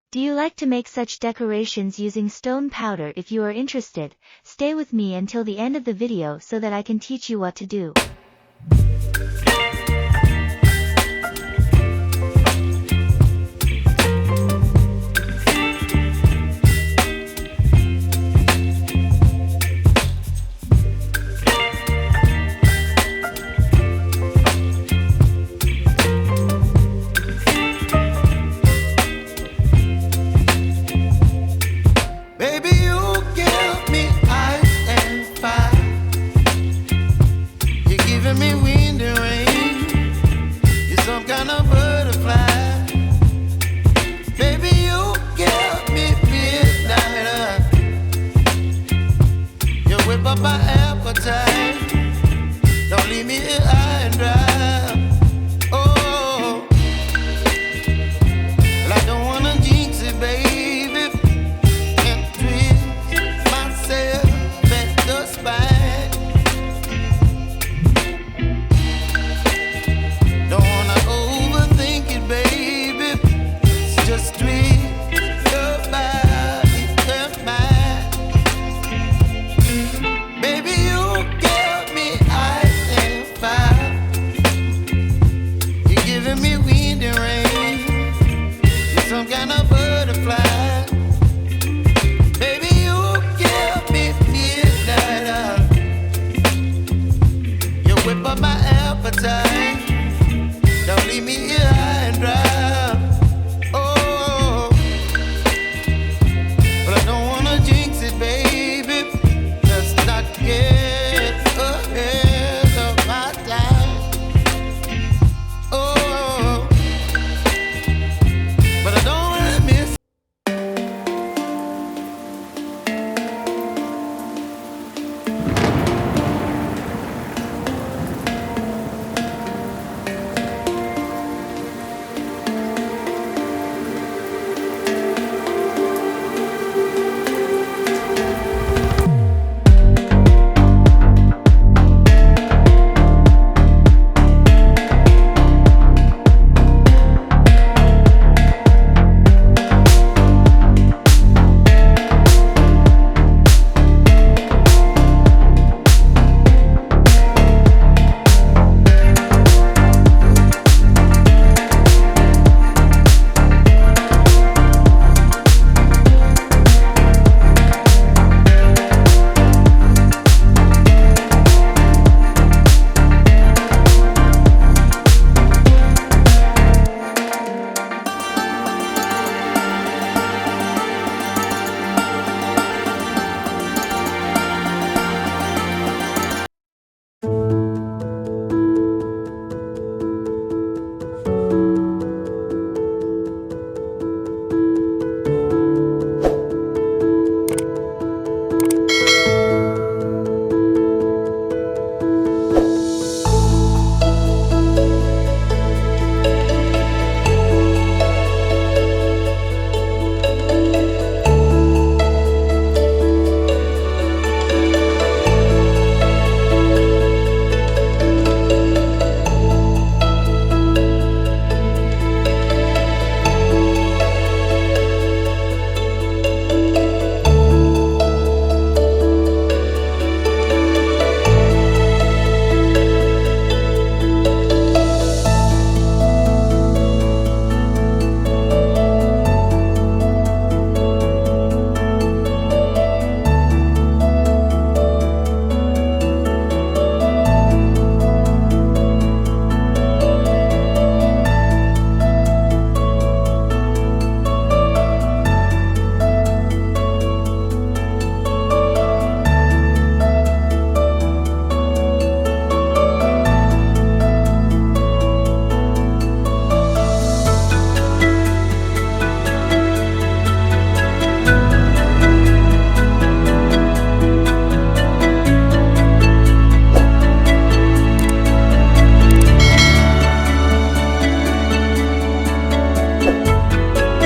Do you like to make such decorations using stone powder? If you are interested, stay with me until the end of the video so that I can teach you what to do. My appetite, don't leave me here high and dry. Oh, well, I don't wanna jinx it, baby, and twist myself at the spine. Don't wanna overthink it, baby. It's just twist.